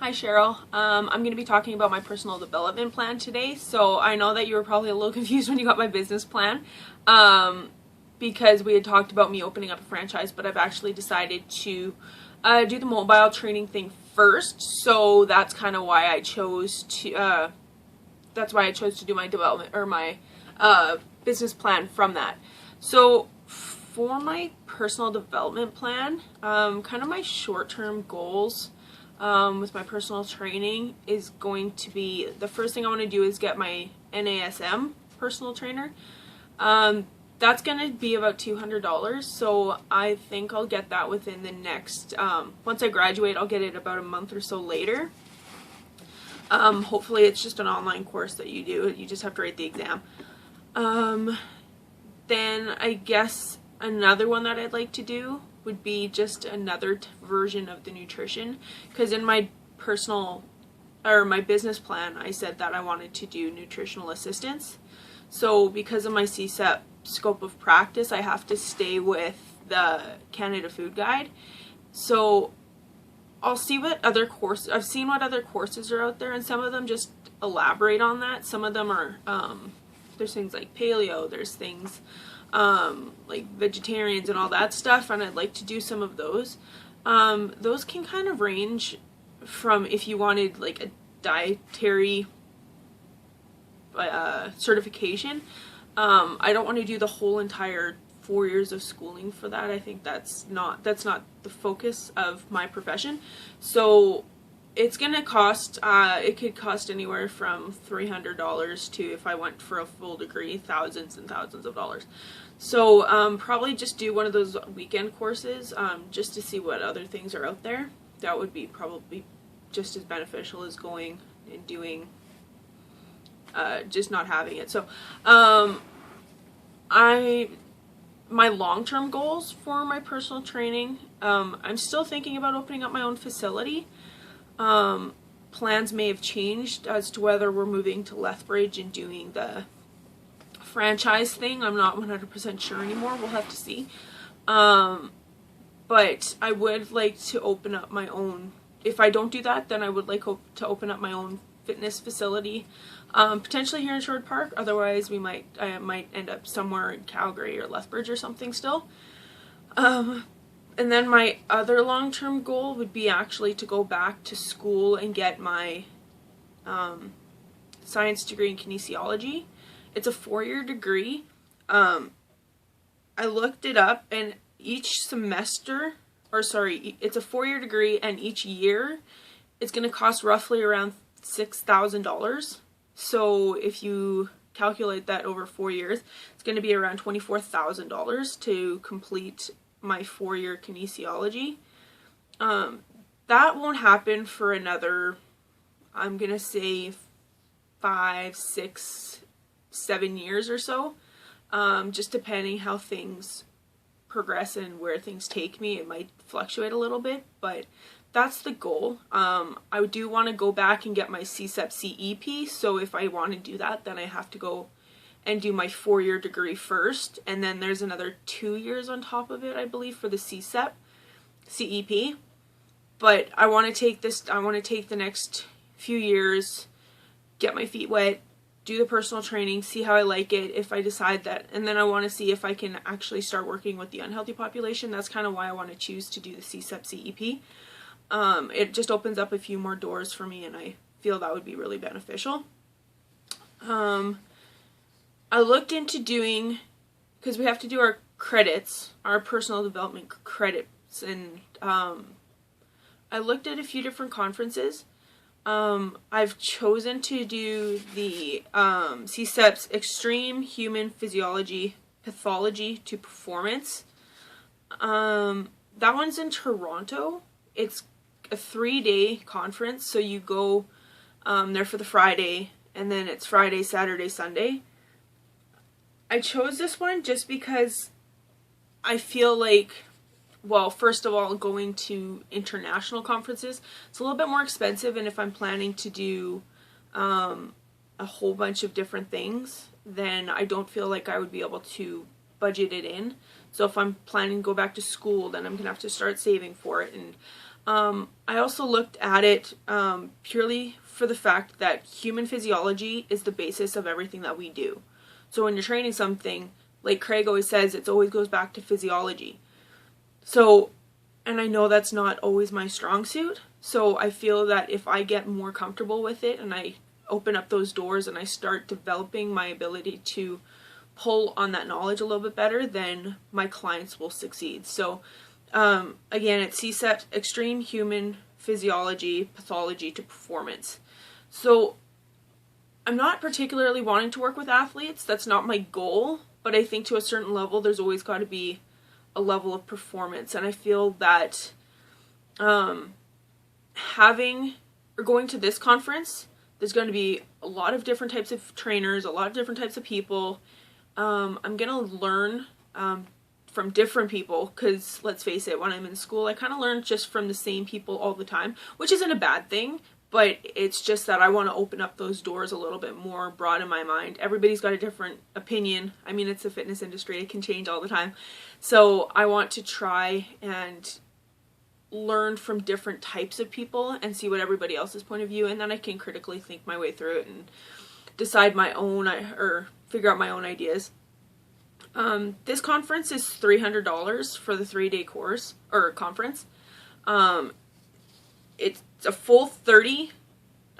Hi Cheryl. I'm going to be talking about my personal development plan today. So I know that you were probably a little confused when you got my business plan because we had talked about me opening up a franchise, but I've actually decided to do the mobile training thing first. So that's kind of why I chose to do my development or my business plan from that. So for my personal development plan, kind of my short-term goals with my personal training is going to be, the first thing I want to do is get my NASM personal trainer. That's going to be about $200, so I think I'll get that within the next, once I graduate, I'll get it about a month or so later. Hopefully it's just an online course that you do. You just have to write the exam. Then I guess another one that I'd like to do would be just another version of the nutrition, because in my my business plan I said that I wanted to do nutritional assistance. So because of my CSEP scope of practice, I have to stay with the Canada Food Guide. So I'll see what other courses, I've seen what other courses are out there, and some of them just elaborate on that. Some of them are, there's things like paleo, there's things like vegetarians and all that stuff, and I'd like to do some of those. Those can kind of range from, if you wanted like a dietary certification. I don't want to do the whole entire 4 years of schooling for that. I think that's not the focus of my profession. So it's gonna cost, it could cost anywhere from $300 to, if I went for a full degree, thousands and thousands of dollars. So probably just do one of those weekend courses, just to see what other things are out there. That would be probably just as beneficial as going and doing, just not having it. So my long-term goals for my personal training, I'm still thinking about opening up my own facility. Plans may have changed as to whether we're moving to Lethbridge and doing the franchise thing. I'm not 100% sure anymore. We'll have to see. But I would like to open up my own. If I don't do that, then I would like to open up my own fitness facility, potentially here in Sherwood Park. Otherwise, I might end up somewhere in Calgary or Lethbridge or something still. And then my other long-term goal would be actually to go back to school and get my science degree in kinesiology. It's a 4-year degree. I looked it up, and each semester, it's a 4-year degree, and each year it's going to cost roughly around $6,000. So if you calculate that over 4 years, it's going to be around $24,000 to complete my 4-year kinesiology. That won't happen for another, I'm going to say 5, 6, 7 years or so. Just depending how things progress and where things take me, it might fluctuate a little bit, but that's the goal. I do want to go back and get my CSEP CEP, so if I want to do that, then I have to go and do my 4-year degree first, and then there's another 2 years on top of it, I believe, for the CSEP CEP. But I want to take the next few years, get my feet wet, do the personal training, see how I like it, if I decide that, and then I want to see if I can actually start working with the unhealthy population. That's kind of why I want to choose to do the CSEP CEP. It just opens up a few more doors for me, and I feel that would be really beneficial. I looked into doing, because we have to do our credits, our personal development credits, and I looked at a few different conferences. I've chosen to do the CSEP's Extreme Human Physiology Pathology to Performance. That one's in Toronto. It's a 3-day conference, so you go there for the Friday, and then it's Friday, Saturday, Sunday. I chose this one just because I feel like, well, first of all, going to international conferences, it's a little bit more expensive, and if I'm planning to do a whole bunch of different things, then I don't feel like I would be able to budget it in. So if I'm planning to go back to school, then I'm going to have to start saving for it, and I also looked at it purely for the fact that human physiology is the basis of everything that we do. So when you're training something, like Craig always says, it always goes back to physiology. So, and I know that's not always my strong suit, so I feel that if I get more comfortable with it and I open up those doors and I start developing my ability to pull on that knowledge a little bit better, then my clients will succeed. So again, it's CSET, Extreme Human Physiology, Pathology to Performance. So I'm not particularly wanting to work with athletes. That's not my goal. But I think to a certain level, there's always got to be a level of performance. And I feel that having or going to this conference, there's going to be a lot of different types of trainers, a lot of different types of people. I'm going to learn from different people, because let's face it, when I'm in school, I kind of learn just from the same people all the time, which isn't a bad thing, but it's just that I want to open up those doors a little bit more, broaden my mind. Everybody's got a different opinion. I mean, it's the fitness industry. It can change all the time. So I want to try and learn from different types of people and see what everybody else's point of view, and then I can critically think my way through it and decide my own, or figure out my own ideas. This conference is $300 for the 3-day course or conference. It's a full 30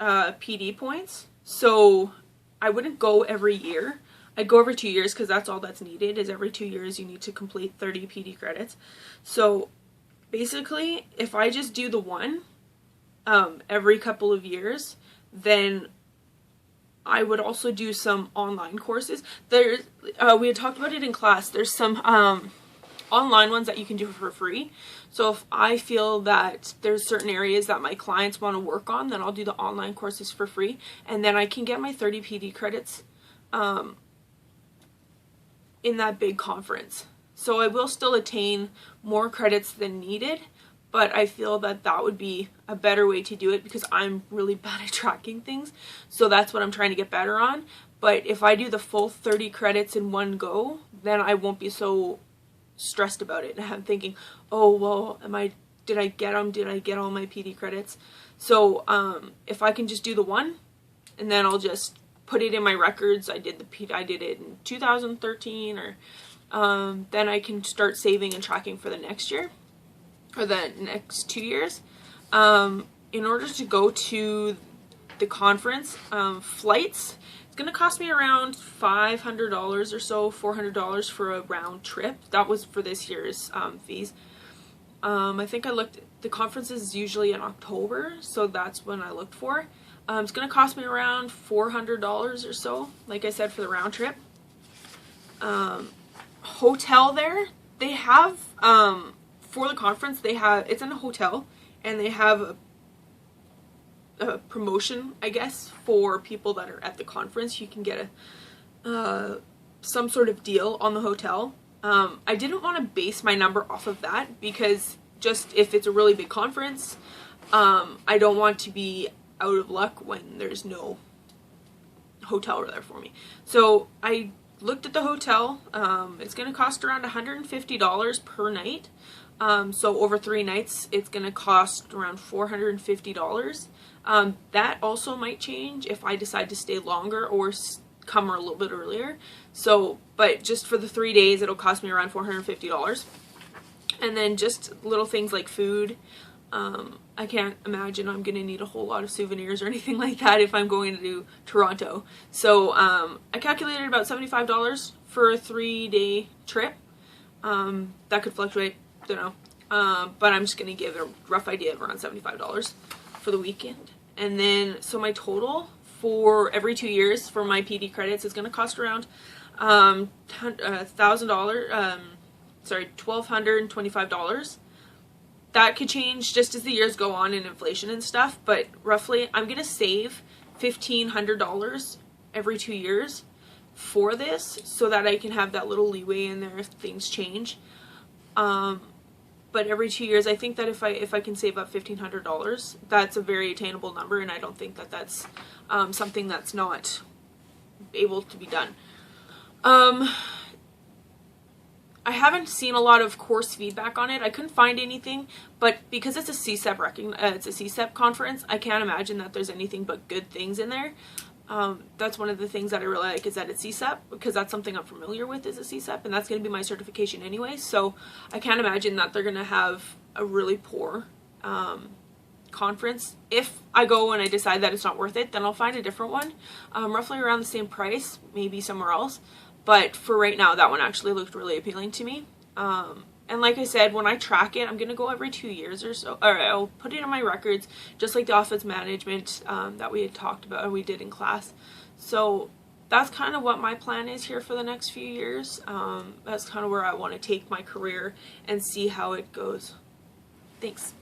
PD points, so I wouldn't go every year. I'd go every 2 years, because that's all that's needed, is every 2 years you need to complete 30 PD credits. So basically, if I just do the one every couple of years, then I would also do some online courses. We had talked about it in class. There's some online ones that you can do for free. So if I feel that there's certain areas that my clients want to work on, then I'll do the online courses for free. And then I can get my 30 PD credits in that big conference. So I will still attain more credits than needed, but I feel that that would be a better way to do it, because I'm really bad at tracking things. So that's what I'm trying to get better on. But if I do the full 30 credits in one go, then I won't be so stressed about it. And I'm thinking, oh, well, did I get them? Did I get all my PD credits? So if I can just do the one, and then I'll just put it in my records. I did it in 2013, or then I can start saving and tracking for the next year, or the next 2 years. In order to go to the conference, flights, it's going to cost me around $500 or so, $400 for a round trip. That was for this year's fees. I think the conference is usually in October, so that's when I looked for. It's going to cost me around $400 or so, like I said, for the round trip. Hotel there, they have, for the conference, it's in a hotel, and they have a promotion, I guess, for people that are at the conference. You can get some sort of deal on the hotel. I didn't want to base my number off of that, because just if it's a really big conference, I don't want to be out of luck when there's no hotel there for me. So I looked at the hotel. It's going to cost around $150 per night. So over 3 nights, it's going to cost around $450. That also might change if I decide to stay longer or come a little bit earlier. So, but just for the 3 days, it'll cost me around $450. And then just little things like food. I can't imagine I'm going to need a whole lot of souvenirs or anything like that if I'm going to Toronto. So I calculated about $75 for a 3-day trip. That could fluctuate, don't know. But I'm just going to give a rough idea of around $75 for the weekend. And then, so my total for every 2 years for my PD credits is going to cost around $1,225. That could change just as the years go on in inflation and stuff, but roughly I'm going to save $1,500 every 2 years for this, so that I can have that little leeway in there if things change. But every 2 years, I think that if I can save up $1,500, that's a very attainable number, and I don't think that that's something that's not able to be done. I haven't seen a lot of course feedback on it. I couldn't find anything, but because it's a CSEP it's a CSEP conference, I can't imagine that there's anything but good things in there. That's one of the things that I really like, is that it's CSEP, because that's something I'm familiar with, is a CSEP, and that's going to be my certification anyway. So I can't imagine that they're going to have a really poor conference. If I go and I decide that it's not worth it, then I'll find a different one, roughly around the same price, maybe somewhere else. But for right now, that one actually looked really appealing to me. And like I said, when I track it, I'm going to go every 2 years or so. Or I'll put it in my records, just like the office management that we had talked about, or we did in class. So that's kind of what my plan is here for the next few years. That's kind of where I want to take my career and see how it goes. Thanks.